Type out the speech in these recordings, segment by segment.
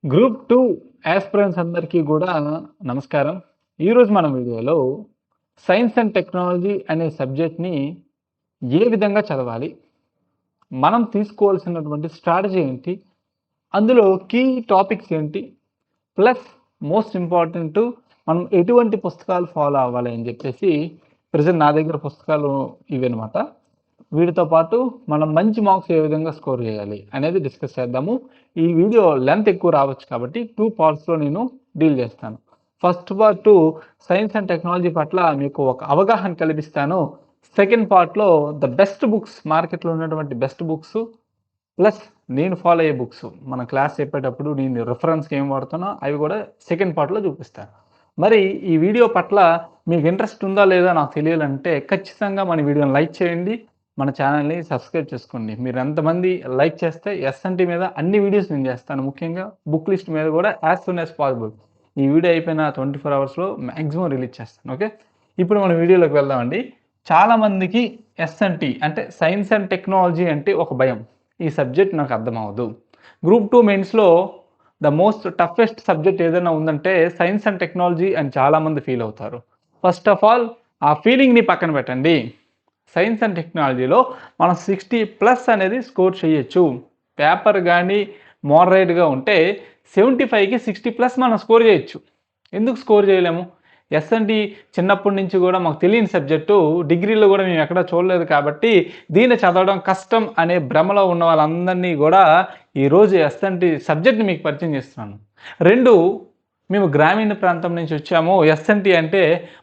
Group 2 aspirants అందరికీ గూడా నమస్కారం. ఈరోజు మన వీడియోలో సైన్స్ అండ్ టెక్నాలజీ అనే సబ్జెక్ట్‌ని ఏ విధంగా చదవాలి? మనం తీసుకోవాల్సినటువంటి స్ట్రాటజీ ఏంటి? అందులో కీ టాపిక్స్ ఏంటి? ప్లస్ మోస్ట్ ఇంపార్టెంటు మనం ఎటువంటి పుస్తకాలు ఫాలో అవ్వాలి అని జెప్పేసి ప్రెజెంట్ నా దగ్గర పుస్తకాలు ఇవన్నమాట. వీటితో పాటు మనం మంచి మార్క్స్ ఏ విధంగా స్కోర్ చేయాలి అనేది డిస్కస్ చేద్దాము. ఈ వీడియో లెంత్ ఎక్కువ రావచ్చు కాబట్టి 2 పార్ట్స్‌లో నేను డీల్ చేస్తాను. First part science and technology పట్ల మీకు ఒక అవగాహన కల్పిస్తాను. సెకండ్ పార్ట్‌లో ద బెస్ట్ బుక్స్ మార్కెట్‌లో ఉన్నటువంటి బెస్ట్ బుక్స్ ప్లస్ నేను ఫాలో అయ్యే బుక్స్. మన క్లాస్ చెప్పేటప్పుడు నేను రిఫరెన్స్‌కి ఏం వాడుతానో అవి కూడా సెకండ్ పార్ట్‌లో చూపిస్తాను. మరి ఈ వీడియో పట్ల మీకు ఇంట్రెస్ట్ ఉందా లేదా నాకు తెలియాలంటే ఖచ్చితంగా మన వీడియోని లైక్ చేయండి. మన ఛానల్‌ని సబ్స్క్రైబ్ చేసుకోండి. మీరు ఎంతమంది లైక్ చేస్తే ఎస్ఎన్‌టీ మీద అన్ని వీడియోస్ నేను చేస్తాను. ముఖ్యంగా బుక్ లిస్ట్ మీద కూడా యాజ్ సూన్ యాజ్ పాసిబుల్. ఈ వీడియో అయిపోయిన 24 అవర్స్‌లో మాక్సిమం రిలీజ్ చేస్తాను. ఓకే. ఇప్పుడు మన వీడియోలోకి వెళ్దామండి. చాలామందికి ఎస్ఎన్‌టీ అంటే సైన్స్ అండ్ టెక్నాలజీ అంటే ఒక భయం. ఈ సబ్జెక్ట్ నాకు అర్థమవ్వదు. గ్రూప్ 2 మెయిన్స్‌లో ద మోస్ట్ టఫెస్ట్ సబ్జెక్ట్ ఏదైనా ఉందంటే సైన్స్ అండ్ టెక్నాలజీ అని చాలామంది ఫీల్ అవుతారు. ఫస్ట్ ఆఫ్ ఆల్ ఆ ఫీలింగ్‌ని పక్కన పెట్టండి. సైన్స్ అండ్ టెక్నాలజీలో మనం 60+ అనేది స్కోర్ చేయొచ్చు. పేపర్ గానీ మోడరేట్‌గా ఉంటే 75కి 60+ మనం స్కోర్ చేయొచ్చు. ఎందుకు స్కోర్ చేయలేము? ఎస్ఎన్‌టీ చిన్నప్పటి నుంచి కూడా మాకు తెలియని సబ్జెక్టు. డిగ్రీలో కూడా మేము ఎక్కడా చూడలేదు కాబట్టి దీన్ని చదవడం కష్టం అనే భ్రమలో ఉన్న వాళ్ళందరినీ కూడా ఈరోజు ఎస్ఎన్‌టీ సబ్జెక్ట్‌ని మీకు పరిచయం చేస్తున్నాను. 2 మేము గ్రామీణ ప్రాంతం నుంచి వచ్చాము. ఎస్ఎన్‌టీ అంటే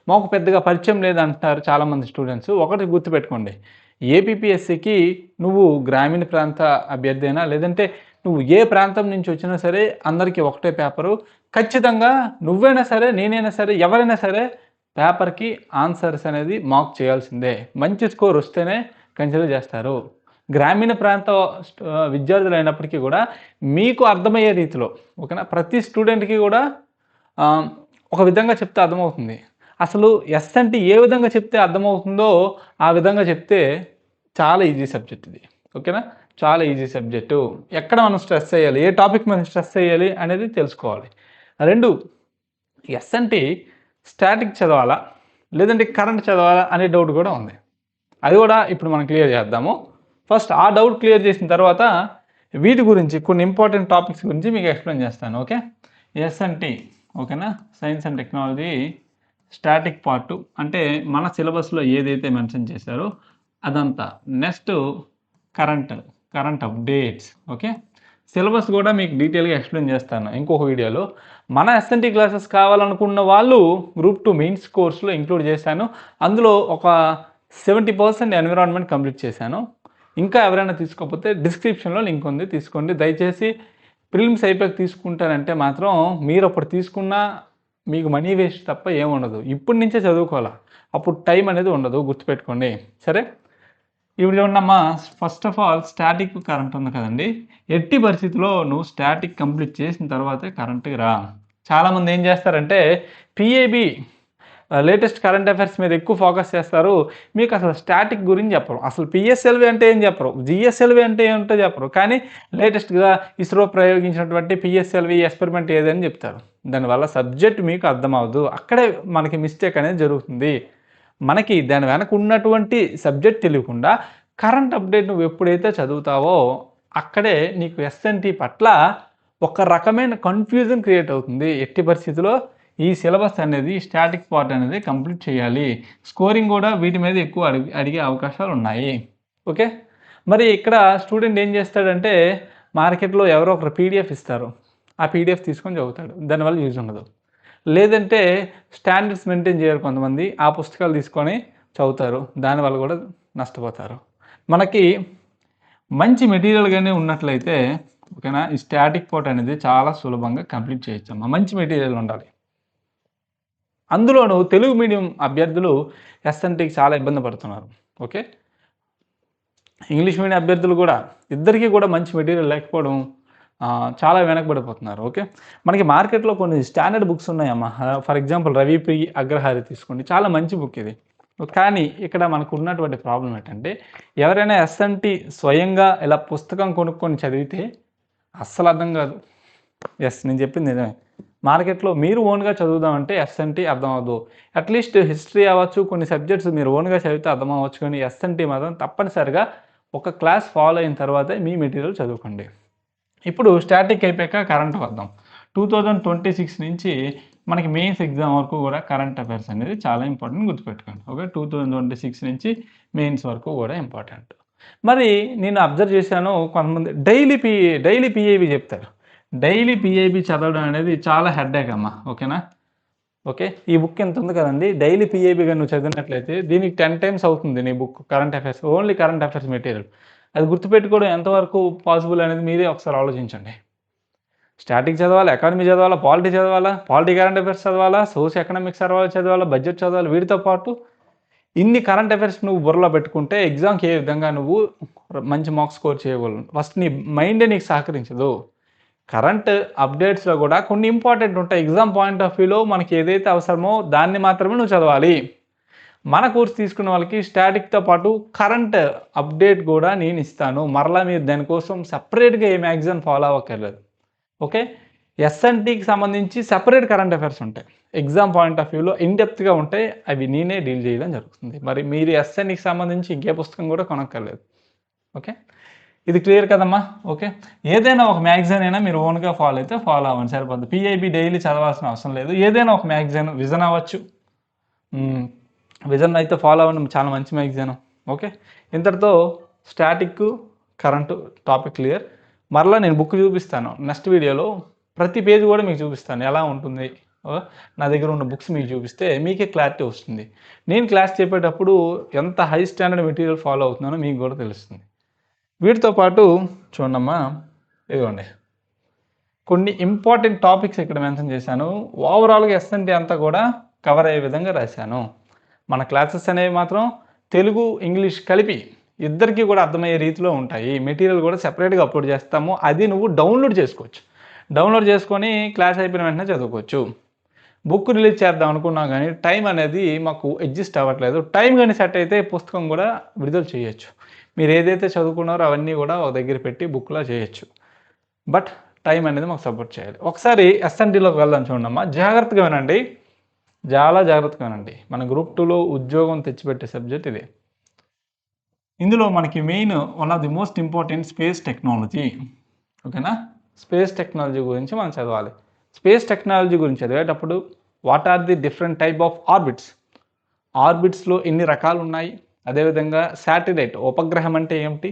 మాకు పెద్దగా పరిచయం లేదంటారు చాలామంది స్టూడెంట్స్. ఒకటి గుర్తుపెట్టుకోండి. ఏపీపీఎస్సీకి నువ్వు గ్రామీణ ప్రాంత అభ్యర్థి అయినా లేదంటే నువ్వు ఏ ప్రాంతం నుంచి వచ్చినా సరే అందరికీ ఒకటే పేపరు. ఖచ్చితంగా నువ్వైనా సరే, నేనైనా సరే, ఎవరైనా సరే పేపర్‌కి ఆన్సర్స్ అనేది మార్క్ చేయాల్సిందే. మంచి స్కోర్ వస్తేనే కన్సిడర్ చేస్తారు. గ్రామీణ ప్రాంత విద్యార్థులైనప్పటికీ కూడా మీకు అర్థమయ్యే రీతిలో ఓకేనా? ప్రతి స్టూడెంట్‌కి కూడా ఒక విధంగా చెప్తే అర్థమవుతుంది. అసలు ఎస్ఎన్‌టీ ఏ విధంగా చెప్తే అర్థమవుతుందో ఆ విధంగా చెప్తే చాలా ఈజీ సబ్జెక్ట్ ఇది. ఓకేనా? చాలా ఈజీ సబ్జెక్టు. ఎక్కడ మనం స్ట్రెస్ ఎయ్యాలి, ఏ టాపిక్ మీద స్ట్రెస్ ఎయ్యాలి అనేది తెలుసుకోవాలి. 2 ఎస్ఎన్‌టీ స్టాటిక్ చదవాలా? లేదంటే కరెంట్ చదవాలా? అనే డౌట్ కూడా ఉంది. అది కూడా ఇప్పుడు మనం క్లియర్ చేద్దాము. ఫస్ట్ ఆ డౌట్ క్లియర్ చేసిన తర్వాత వీటి గురించి కొన్ని ఇంపార్టెంట్ టాపిక్స్ గురించి మీకు ఎక్స్‌ప్లెయిన్ చేస్తాను. ఓకే. ఎస్ఎన్‌టీ ఓకేనా? Science and technology static part అంటే మన సిలబస్‌లో ఏదైతే మెన్షన్ చేశారో అదంతా. Next current updates. Okay. Syllabus కూడా మీకు డీటెయిల్‌గా ఎక్స్‌ప్లెయిన్ చేస్తాను ఇంకొక వీడియోలో. మన ఎస్ఎన్‌టీ క్లాసెస్ కావాలనుకున్న వాళ్ళు గ్రూప్ 2 మెయిన్స్ కోర్స్‌లో ఇంక్లూడ్ చేశాను. అందులో ఒక 70% ఎన్విరాన్మెంట్ కంప్లీట్ చేశాను. ఇంకా ఎవరైనా తీసుకోకపోతే డిస్క్రిప్షన్‌లో లింక్ ఉంది, తీసుకోండి. దయచేసి ప్రిలిమ్స్ అయిపోయాక తీసుకుంటానంటే మాత్రం మీరప్పుడు తీసుకున్నా మీకు మనీ వేస్ట్ తప్ప ఏముండదు. ఇప్పటి నుంచే చదువుకోవాలా. అప్పుడు టైం అనేది ఉండదు గుర్తుపెట్టుకోండి. సరే? ఇప్పుడు చూడండమ్మా, first of all static current ఉంది కదండీ! ఎట్టి పరిస్థితిలో నువ్వు స్టాటిక్ కంప్లీట్ చేసిన తర్వాతే కరెంట్‌కి రా. చాలామంది ఏం చేస్తారంటే పీఏబీ లేటెస్ట్ కరెంట్ అఫైర్స్ మీద ఎక్కువ ఫోకస్ చేస్తారు. మీకు అసలు స్టాటిక్ గురించి చెప్పరు. అసలు పిఎస్ఎల్వి అంటే ఏం చెప్పరు. జీఎస్ఎల్వి అంటే ఏంటో చెప్పరు. కానీ లేటెస్ట్‌గా ఇస్రో ప్రయోగించినటువంటి పిఎస్ఎల్వి ఎక్స్పెరిమెంట్ ఏదని చెప్తారు. దానివల్ల సబ్జెక్ట్ మీకు అర్థమవ్వదు. అక్కడే మనకి మిస్టేక్ అనేది జరుగుతుంది. మనకి దాని వెనక ఉన్నటువంటి సబ్జెక్ట్ తెలియకుండా కరెంట్ అప్డేట్ నువ్వు ఎప్పుడైతే చదువుతావో అక్కడే నీకు ఎస్ఎన్‌టీ పట్ల ఒక రకమైన కన్‌ఫ్యూజన్ క్రియేట్ అవుతుంది. ఎట్టి పరిస్థితిలో ఈ సిలబస్ అనేది స్టాటిక్ పార్ట్ అనేది కంప్లీట్ చేయాలి. స్కోరింగ్ కూడా వీటి మీద ఎక్కువ అడిగే అవకాశాలు ఉన్నాయి. ఓకే. మరి ఇక్కడ స్టూడెంట్ ఏం చేస్తాడంటే మార్కెట్‌లో ఎవరో ఒకరు పీడిఎఫ్ ఇస్తారు. ఆ పీడిఎఫ్ తీసుకొని చదువుతాడు. దానివల్ల యూజ్ ఉండదు. లేదంటే స్టాండర్డ్స్ మెయింటైన్ చేయరు కొంతమంది. ఆ పుస్తకాలు తీసుకొని చదువుతారు. దానివల్ల కూడా నష్టపోతారు. మనకి మంచి మెటీరియల్ గాని ఉన్నట్లయితే ఓకేనా? ఈ స్టాటిక్ పార్ట్ అనేది చాలా సులభంగా కంప్లీట్ చేయొచ్చమ్మా. మంచి మెటీరియల్ ఉండాలి. అందులోనూ తెలుగు మీడియం అభ్యర్థులు ఎస్ఎన్‌టీకి చాలా ఇబ్బంది పడుతున్నారు. ఓకే. ఇంగ్లీష్ మీడియం అభ్యర్థులు కూడా ఇద్దరికీ కూడా మంచి మెటీరియల్ లేకపోవడం చాలా వెనకబడిపోతున్నారు. ఓకే. మనకి మార్కెట్‌లో కొన్ని స్టాండర్డ్ బుక్స్ ఉన్నాయమ్మా. ఫర్ ఎగ్జాంపుల్ 'రవిప్రియ అగ్రహారి' తీసుకోండి. చాలా మంచి బుక్ ఇది. కానీ ఇక్కడ మనకు ఉన్నటువంటి ప్రాబ్లమ్ ఏంటంటే ఎవరైనా ఎస్ఎన్‌టీ స్వయంగా ఇలా పుస్తకం కొనుక్కొని చదివితే అస్సలు అర్థం కాదు. ఎస్, నేను చెప్పింది నిజమే. మార్కెట్‌లో మీరు ఓన్‌గా చదువుదామంటే ఎస్&టీ అర్థం అవ్వదు. అట్‌లీస్ట్ హిస్టరీ అవ్వచ్చు, కొన్ని సబ్జెక్ట్స్ మీరు ఓన్‌గా చదివితే అర్థం అవ్వచ్చు, కానీ ఎస్&టీ మాత్రం తప్పనిసరిగా ఒక క్లాస్ ఫాలో అయిన తర్వాతే మీ మెటీరియల్ చదువుకోండి. ఇప్పుడు స్టాటిక్ అయిపోయాక కరెంట్ వద్దాం. 2026 నుంచి మనకి మెయిన్స్ ఎగ్జామ్ వరకు కూడా కరెంట్ అఫైర్స్ అనేది చాలా ఇంపార్టెంట్, గుర్తుపెట్టుకోండి. ఓకే, 2026 నుంచి మెయిన్స్ వరకు కూడా ఇంపార్టెంట్. మరి నేను అబ్జర్వ్ చేశాను, కొంతమంది డైలీ పీఐబీ చెప్తారు. డైలీ పీఐబీ చదవడం అనేది చాలా హెడ్ఏక్ అమ్మా. ఓకేనా? ఓకే, ఈ బుక్ ఎంత ఉంది కదండి, డైలీ పీఐబీగా నువ్వు చదివినట్లయితే దీనికి 10 టైమ్స్ అవుతుంది నీ book current affairs, only current affairs material. అది గుర్తుపెట్టుకోవడం ఎంతవరకు పాసిబుల్ అనేది మీరే ఒకసారి ఆలోచించండి. స్టాటిక్ చదవాలా, ఎకానమీ చదవాలా, పాలిటీ చదవాలా, పాలిటీ కరెంట్ అఫైర్స్ చదవాలా, సోషల్ ఎకనామిక్స్ చదవాలా, బడ్జెట్ చదవాలి. వీటితో పాటు ఇన్ని కరెంట్ అఫైర్స్ నువ్వు బుర్రలో పెట్టుకుంటే ఎగ్జామ్కి ఏ విధంగా నువ్వు మంచి మార్క్స్ స్కోర్ చేయగలవు. ఫస్ట్ నీ మైండే నీకు సహకరించదు. కరెంట్ అప్డేట్స్లో కూడా కొన్ని ఇంపార్టెంట్ ఉంటాయి. ఎగ్జామ్ పాయింట్ ఆఫ్ వ్యూలో మనకి ఏదైతే అవసరమో దాన్ని మాత్రమే నువ్వు చదవాలి. మన కోర్స్ తీసుకున్న వాళ్ళకి స్టాటిక్తో పాటు కరెంట్ అప్డేట్ కూడా నేను ఇస్తాను. మరలా మీరు దానికోసం సపరేట్గా ఏ మ్యాగజైన్ ఫాలో అవ్వక్కర్లేదు. ఓకే, ఎస్&టీకి సంబంధించి సపరేట్ కరెంట్ అఫైర్స్ ఉంటాయి. ఎగ్జామ్ పాయింట్ ఆఫ్ వ్యూలో ఇన్డెప్త్గా ఉంటాయి, అవి నేనే డీల్ చేయడం జరుగుతుంది. మరి మీరు ఎస్&టీకి సంబంధించి ఇంకే పుస్తకం కూడా కొనక్కర్లేదు. ఓకే, ఇది క్లియర్ కదమ్మా? ఓకే, ఏదైనా ఒక మ్యాగజైన్ అయినా మీరు ఓన్గా ఫాలో అయితే ఫాలో అవ్వండి, సరిపోద్ది. పీఐబీ డైలీ చదవాల్సిన అవసరం లేదు. ఏదైనా ఒక మ్యాగజైన్, విజన్ అవ్వచ్చు, విజన్ అయితే ఫాలో అవ్వండి, చాలా మంచి మ్యాగజైన్. ఓకే, ఇంతటితో స్టాటిక్ కరెంటు టాపిక్ క్లియర్. మరలా నేను బుక్ చూపిస్తాను నెక్స్ట్ వీడియోలో, ప్రతి పేజ్ కూడా మీకు చూపిస్తాను ఎలా ఉంటుంది. నా దగ్గర ఉన్న బుక్స్ మీకు చూపిస్తే మీకే క్లారిటీ వస్తుంది. నేను క్లాస్ చెప్పేటప్పుడు ఎంత హై స్టాండర్డ్ మెటీరియల్ ఫాలో అవుతున్నానో మీకు కూడా తెలుస్తుంది. వీటితో పాటు చూడమ్మా, ఇదిగోండి కొన్ని ఇంపార్టెంట్ టాపిక్స్ ఇక్కడ మెన్షన్ చేశాను. ఓవరాల్గా ఎస్&టీ అంతా కూడా కవర్ అయ్యే విధంగా రాశాను. మన క్లాసెస్ అనేవి మాత్రం తెలుగు ఇంగ్లీష్ కలిపి ఇద్దరికీ కూడా అర్థమయ్యే రీతిలో ఉంటాయి. మెటీరియల్ కూడా సెపరేట్గా అప్లోడ్ చేస్తాము, అది నువ్వు డౌన్లోడ్ చేసుకోవచ్చు. డౌన్లోడ్ చేసుకొని క్లాస్ అయిపోయిన వెంటనే చదువుకోవచ్చు. బుక్ రిలీజ్ చేద్దాం అనుకున్నాం కానీ టైం అనేది మాకు అడ్జస్ట్ అవ్వట్లేదు. టైం కానీ సెట్ అయితే పుస్తకం కూడా విడుదల చేయొచ్చు. మీరు ఏదైతే చదువుకున్నారో అవన్నీ కూడా ఒక దగ్గర పెట్టి బుక్లా చేయొచ్చు. బట్ టైం అనేది మాకు సపోర్ట్ చేయాలి. ఒకసారి ఎస్&టీలోకి వెళ్దాం. చూడమ్మా, జాగ్రత్తగా వినండి, చాలా జాగ్రత్తగా వినండి. మన గ్రూప్ 2లో ఉద్యోగం తెచ్చిపెట్టే సబ్జెక్ట్ ఇది. ఇందులో మనకి main one of the most important space technology. ఓకేనా? స్పేస్ టెక్నాలజీ గురించి మనం చదవాలి. స్పేస్ టెక్నాలజీ గురించి చదివేటప్పుడు what are the different type of orbits, ఆర్బిట్స్లో ఎన్ని రకాలు ఉన్నాయి, అదేవిధంగా శాటిలైట్ ఉపగ్రహం అంటే ఏమిటి,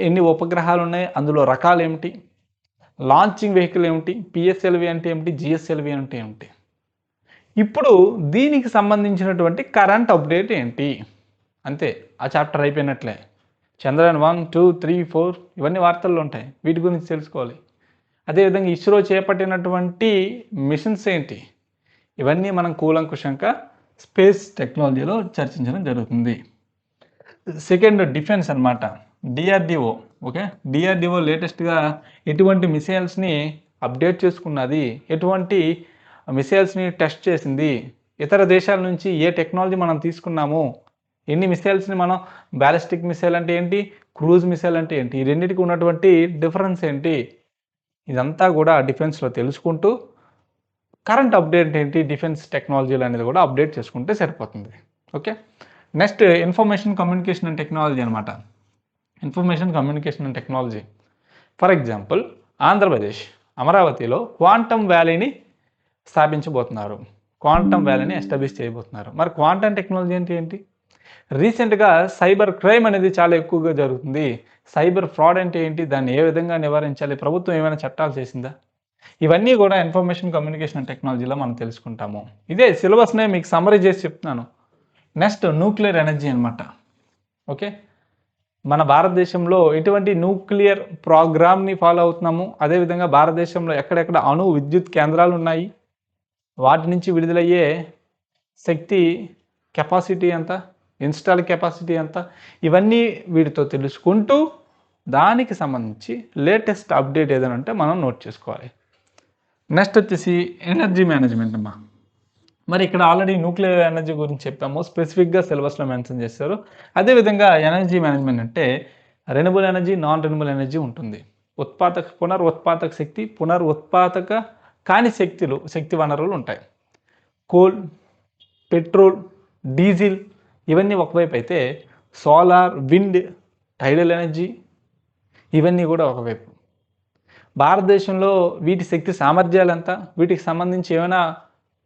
ఎన్ని ఉపగ్రహాలు ఉన్నాయి, అందులో రకాలు ఏమిటి, లాంచింగ్ వెహికల్ ఏమిటి, పిఎస్ఎల్వి అంటే ఏమిటి, జిఎస్ఎల్వి అంటే ఏమిటి. ఇప్పుడు దీనికి సంబంధించినటువంటి కరెంట్ అప్డేట్ ఏంటి, అంతే, ఆ చాప్టర్ అయిపోయినట్లే. చంద్రయాన్ 1, 2, 3, 4 ఇవన్నీ వార్తల్లో ఉంటాయి, వీటి గురించి తెలుసుకోవాలి. అదేవిధంగా ఇస్రో చేపట్టినటువంటి మిషన్స్ ఏంటి, ఇవన్నీ మనం కూలంకుషంగా స్పేస్ టెక్నాలజీలో చర్చించడం జరుగుతుంది. సెకండ్ డిఫెన్స్ అనమాట, డిఆర్డిఓ. ఓకే, డిఆర్డిఓ లేటెస్ట్గా ఎటువంటి మిసైల్స్ని అప్డేట్ చేసుకున్నది, ఎటువంటి మిసైల్స్ని టెస్ట్ చేసింది, ఇతర దేశాల నుంచి ఏ టెక్నాలజీ మనం తీసుకున్నాము, ఎన్ని మిసైల్స్ని మనం, బ్యాలిస్టిక్ మిసైల్ అంటే ఏంటి, క్రూజ్ మిసైల్ అంటే ఏంటి, ఈ రెండింటికి ఉన్నటువంటి డిఫరెన్స్ ఏంటి, ఇదంతా కూడా డిఫెన్స్లో తెలుసుకుంటూ కరెంట్ అప్డేట్ ఏంటి డిఫెన్స్ టెక్నాలజీలు అనేది కూడా అప్డేట్ చేసుకుంటే సరిపోతుంది. Okay, next information communication and technology అనమాట. Information communication and technology, for example Andhra Pradesh అమరావతిలో క్వాంటమ్ వ్యాలీని స్థాపించబోతున్నారు, క్వాంటమ్ వ్యాలీని ఎస్టాబ్లిష్ చేయబోతున్నారు. మరి క్వాంటమ్ టెక్నాలజీ అంటే ఏంటి? రీసెంట్గా సైబర్ క్రైమ్ అనేది చాలా ఎక్కువగా జరుగుతుంది. సైబర్ ఫ్రాడ్ అంటే ఏంటి, దాన్ని ఏ విధంగా నివారించాలి, ప్రభుత్వం ఏమైనా చట్టాలు చేసిందా, ఇవన్నీ కూడా ఇన్ఫర్మేషన్ కమ్యూనికేషన్ అండ్ టెక్నాలజీలో మనం తెలుసుకుంటాము. ఇదే సిలబస్నే మీకు సమ్మరీ చేసి చెప్తున్నాను. నెక్స్ట్ న్యూక్లియర్ ఎనర్జీ అనమాట. ఓకే, మన భారతదేశంలో ఎటువంటి న్యూక్లియర్ ప్రోగ్రామ్ని ఫాలో అవుతున్నాము, అదేవిధంగా భారతదేశంలో ఎక్కడెక్కడ అణు విద్యుత్ కేంద్రాలు ఉన్నాయి, వాటి నుంచి విడుదలయ్యే శక్తి కెపాసిటీ ఎంత, ఇన్స్టాల్ కెపాసిటీ ఎంత, ఇవన్నీ వీటితో తెలుసుకుంటూ దానికి సంబంధించి లేటెస్ట్ అప్డేట్ ఏదైనా ఉంటే మనం నోట్ చేసుకోవాలి. నెక్స్ట్ వచ్చేసి ఎనర్జీ మేనేజ్మెంట్ అమ్మా. మరి ఇక్కడ ఆల్రెడీ న్యూక్లియర్ ఎనర్జీ గురించి చెప్పాము, స్పెసిఫిక్గా సిలబస్లో మెన్షన్ చేస్తారు. అదేవిధంగా ఎనర్జీ మేనేజ్మెంట్ అంటే renewable energy, non renewable energy ఉంటుంది. పునరుత్పాదక శక్తి, పునరుత్పాదక కాని శక్తి వనరులు ఉంటాయి. కోల్, పెట్రోల్, డీజిల్ ఇవన్నీ ఒకవైపు అయితే సోలార్, విండ్, టైడల్ ఎనర్జీ ఇవన్నీ కూడా ఒకవైపు. భారతదేశంలో వీటి శక్తి సామర్థ్యాలు ఎంత, వీటికి సంబంధించి ఏమైనా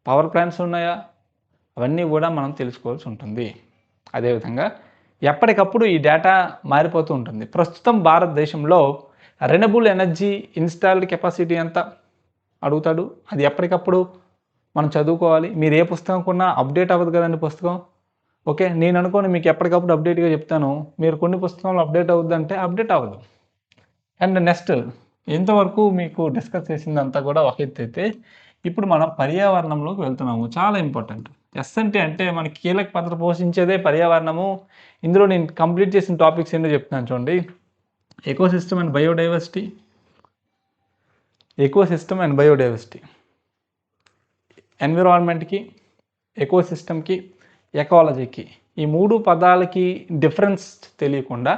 పవర్ ప్లాంట్స్ ఉన్నాయా, అవన్నీ కూడా మనం తెలుసుకోవాల్సి ఉంటుంది. అదేవిధంగా ఎప్పటికప్పుడు ఈ డేటా మారిపోతూ ఉంటుంది. ప్రస్తుతం భారతదేశంలో రెన్యూవబుల్ ఎనర్జీ ఇన్స్టాల్డ్ కెపాసిటీ ఎంత అడుగుతాడు. అది ఎప్పటికప్పుడు మనం చదువుకోవాలి. మీరు ఏ పుస్తకం కొన్నా అప్డేట్ అవ్వదు కదండి పుస్తకం. ఓకే, నేను అనుకోని మీకు ఎప్పటికప్పుడు అప్డేట్గా చెప్తాను, మీరు కొన్ని పుస్తకంలో అప్డేట్ అవుద్దంటే అప్డేట్ అవ్వదు. అండ్ నెక్స్ట్ ఇంతవరకు మీకు డిస్కస్ చేసిందంతా కూడా ఒక ఎత్తు అయితే ఇప్పుడు మనం పర్యావరణంలోకి వెళ్తున్నాము. చాలా ఇంపార్టెంట్. అంటే మనకి కీలక పాత్ర పోషించేదే పర్యావరణము. ఇందులో నేను కంప్లీట్ చేసిన టాపిక్స్ ఏంటో చెప్తున్నాను చూడండి. ఎకోసిస్టమ్ అండ్ బయోడైవర్సిటీ, ఎన్విరాన్మెంట్కి, ఎకోసిస్టమ్కి, ఎకాలజీకి ఈ 3 పదాలకి డిఫరెన్స్ తెలియకుండా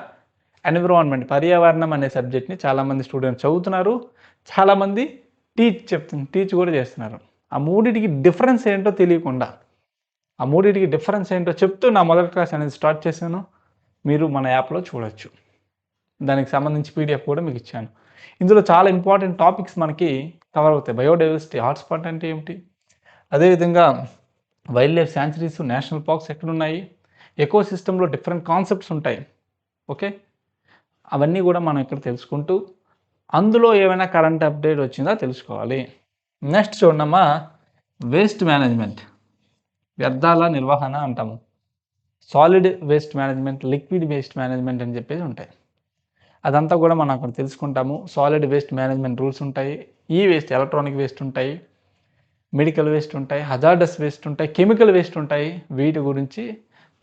ఎన్విరాన్మెంట్, పర్యావరణం అనే సబ్జెక్ట్ని చాలామంది స్టూడెంట్స్ చదువుతున్నారు, చాలామంది టీచ్ కూడా చేస్తున్నారు. ఆ మూడింటికి డిఫరెన్స్ ఏంటో తెలియకుండా, ఆ మూడింటికి డిఫరెన్స్ ఏంటో చెప్తూ నా మొదటి క్లాస్ అనేది స్టార్ట్ చేశాను. మీరు మన యాప్లో చూడొచ్చు. దానికి సంబంధించి పీడిఎఫ్ కూడా మీకు ఇచ్చాను. ఇందులో చాలా ఇంపార్టెంట్ టాపిక్స్ మనకి కవర్ అవుతాయి. బయోడైవర్సిటీ హాట్స్పాట్ అంటే ఏమిటి, అదేవిధంగా wild life sanctuaries, national parks ఎక్కడున్నాయి, ఎకోసిస్టంలో డిఫరెంట్ కాన్సెప్ట్స్ ఉంటాయి. ఓకే, అవన్నీ కూడా మనం ఇక్కడ తెలుసుకుంటూ అందులో ఏమైనా కరెంట్ అప్డేట్ వచ్చిందా తెలుసుకోవాలి. నెక్స్ట్ చూడమ్మా, వేస్ట్ మేనేజ్మెంట్, వ్యర్థాల నిర్వహణ అంటాము. Solid waste management, liquid waste management అని చెప్పేసి ఉంటాయి. అదంతా కూడా మనం అక్కడ తెలుసుకుంటాము. సాలిడ్ వేస్ట్ మేనేజ్మెంట్ రూల్స్ ఉంటాయి. ఈ వేస్ట్ ఎలక్ట్రానిక్ వేస్ట్ ఉంటాయి, మెడికల్ వేస్ట్ ఉంటాయి, హజార్డస్ వేస్ట్ ఉంటాయి, కెమికల్ వేస్ట్ ఉంటాయి. వీటి గురించి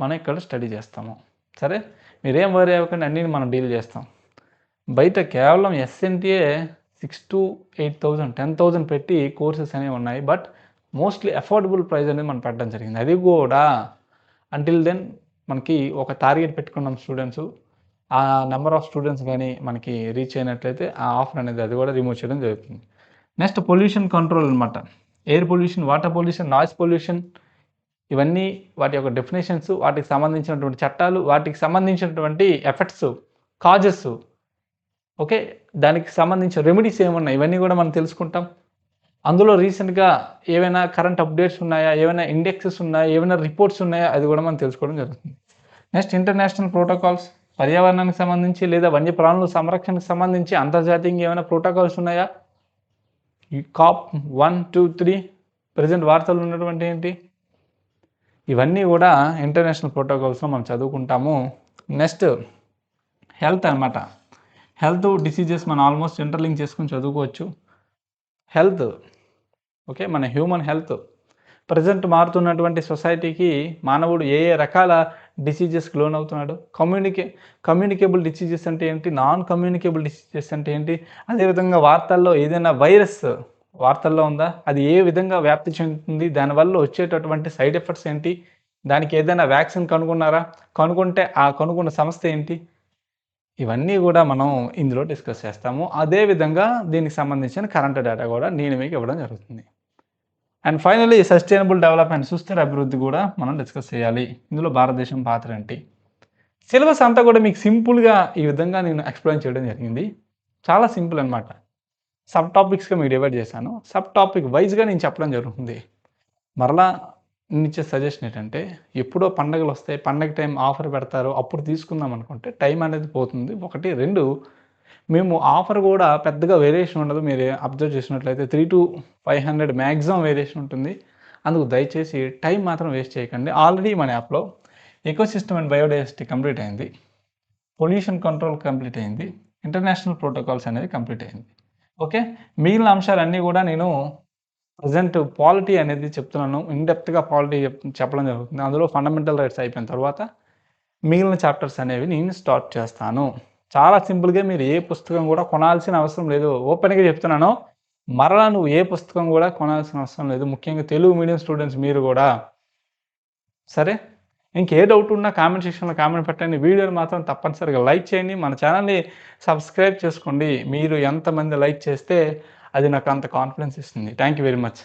మనం ఇక్కడ స్టడీ చేస్తాము. సరే, మీరేం వరీ అవ్వకండి, అన్నీ మనం డీల్ చేస్తాం. బయట కేవలం ఎస్ఎన్టీఏ 6,000 to 8,000 10,000 పెట్టి కోర్సెస్ అనేవి ఉన్నాయి. బట్ మోస్ట్లీ అఫోర్డబుల్ ప్రైస్ అనేది మనం పెట్టడం జరిగింది. అది కూడా అంటిల్ దెన్ మనకి ఒక టార్గెట్ పెట్టుకున్నాం స్టూడెంట్స్, ఆ నెంబర్ ఆఫ్ స్టూడెంట్స్ కానీ మనకి రీచ్ అయినట్లయితే ఆ ఆఫర్ అనేది అది కూడా రిమూవ్ చేయడం జరుగుతుంది. నెక్స్ట్ పొల్యూషన్ కంట్రోల్ అనమాట. Air pollution, water pollution, noise pollution, ఇవన్నీ వాటి యొక్క డెఫినేషన్స్, వాటికి సంబంధించినటువంటి చట్టాలు, వాటికి సంబంధించినటువంటి ఎఫెక్ట్స్, కాజెస్, ఓకే, దానికి సంబంధించిన రెమెడీస్ ఏమున్నాయి, ఇవన్నీ కూడా మనం తెలుసుకుంటాం. అందులో రీసెంట్గా ఏవైనా కరెంట్ అప్డేట్స్ ఉన్నాయా, ఏమైనా ఇండెక్సెస్ ఉన్నాయా, ఏమైనా రిపోర్ట్స్ ఉన్నాయా, అది కూడా మనం తెలుసుకోవడం జరుగుతుంది. నెక్స్ట్ ఇంటర్నేషనల్ ప్రోటోకాల్స్, పర్యావరణానికి సంబంధించి లేదా వన్యప్రాణుల సంరక్షణకు సంబంధించి అంతర్జాతీయంగా ఏమైనా ప్రోటోకాల్స్ ఉన్నాయా, COP 1, 2, 3 ప్రజెంట్ వార్తలు ఉన్నటువంటి ఏంటి, ఇవన్నీ కూడా ఇంటర్నేషనల్ ప్రోటోకాల్స్లో మనం చదువుకుంటాము. నెక్స్ట్ హెల్త్ అనమాట. హెల్త్ డిసీజెస్ మనం ఆల్మోస్ట్ ఇంటర్లింక్ చేసుకుని చదువుకోవచ్చు. హెల్త్, ఓకే, మన హ్యూమన్ హెల్త్ ప్రజెంట్ మారుతున్నటువంటి సొసైటీకి మానవుడు ఏ ఏ రకాల డిసీజెస్కి లోన్ అవుతున్నాడు, కమ్యూనికేబుల్ డిసీజెస్ అంటే ఏంటి, నాన్ కమ్యూనికేబుల్ డిసీజెస్ అంటే ఏంటి, అదేవిధంగా వార్తల్లో ఏదైనా వైరస్ వార్తల్లో ఉందా, అది ఏ విధంగా వ్యాప్తి చెందుతుంది, దానివల్ల వచ్చేటటువంటి సైడ్ ఎఫెక్ట్స్ ఏంటి, దానికి ఏదైనా వ్యాక్సిన్ కనుగొన్నారా, కనుగొంటే ఆ కనుగొన్న సంస్థ ఏంటి, ఇవన్నీ కూడా మనం ఇందులో డిస్కస్ చేస్తాము. అదేవిధంగా దీనికి సంబంధించిన కరెంట్ డేటా కూడా నేను మీకు ఇవ్వడం జరుగుతుంది. అండ్ ఫైనల్లీ సస్టైనబుల్ డెవలప్మెంట్, సుస్థిర అభివృద్ధి కూడా మనం డిస్కస్ చేయాలి. ఇందులో భారతదేశం పాత్ర ఏంటి, సిలబస్ అంతా కూడా మీకు సింపుల్గా ఈ విధంగా నేను ఎక్స్ప్లెయిన్ చేయడం జరిగింది. చాలా సింపుల్ అనమాట. సబ్ టాపిక్స్గా మీకు డివైడ్ చేశాను. సబ్ టాపిక్ వైజ్గా నేను చెప్పడం జరుగుతుంది. మరలా నేను ఇచ్చే సజెషన్ ఏంటంటే, ఎప్పుడో పండుగలు వస్తాయి, పండగ టైం ఆఫర్ పెడతారు, అప్పుడు తీసుకుందాం అనుకుంటే టైం అనేది పోతుంది. 1, 2 మేము ఆఫర్ కూడా పెద్దగా వేరియేషన్ ఉండదు. మీరు అబ్జర్వ్ చేసినట్లయితే 300 to 500 మ్యాక్సిమం వేరియేషన్ ఉంటుంది. అందుకు దయచేసి టైం మాత్రం వేస్ట్ చేయకండి. ఆల్రెడీ మన యాప్లో ఎకోసిస్టమ్ అండ్ బయోడైవర్సిటీ కంప్లీట్ అయింది, పొల్యూషన్ కంట్రోల్ కంప్లీట్ అయింది, ఇంటర్నేషనల్ ప్రోటోకాల్స్ అనేది కంప్లీట్ అయింది. ఓకే, మిగిలిన అంశాలన్నీ కూడా నేను ప్రజెంట్ పాలిటీ అనేది చెప్తున్నాను. ఇన్డెప్త్గా పాలిటీ చెప్పడం జరుగుతుంది. అందులో ఫండమెంటల్ రైట్స్ అయిపోయిన తర్వాత మిగిలిన చాప్టర్స్ అనేవి నేను స్టార్ట్ చేస్తాను. చాలా సింపుల్గా మీరు ఏ పుస్తకం కూడా కొనాల్సిన అవసరం లేదు. ఓపెన్గా చెప్తున్నాను, మరలా నువ్వు ఏ పుస్తకం కూడా కొనాల్సిన అవసరం లేదు. ముఖ్యంగా తెలుగు మీడియం స్టూడెంట్స్ మీరు కూడా. సరే, ఇంకే డౌట్ ఉన్నా కామెంట్ సెక్షన్‌లో కామెంట్ పెట్టండి. వీడియోని మాత్రం తప్పనిసరిగా లైక్ చేయండి. మన ఛానల్‌ని సబ్స్క్రైబ్ చేసుకోండి. మీరు ఎంతమంది లైక్ చేస్తే అది నాకు అంత కాన్ఫిడెన్స్ ఇస్తుంది. Thank you very much.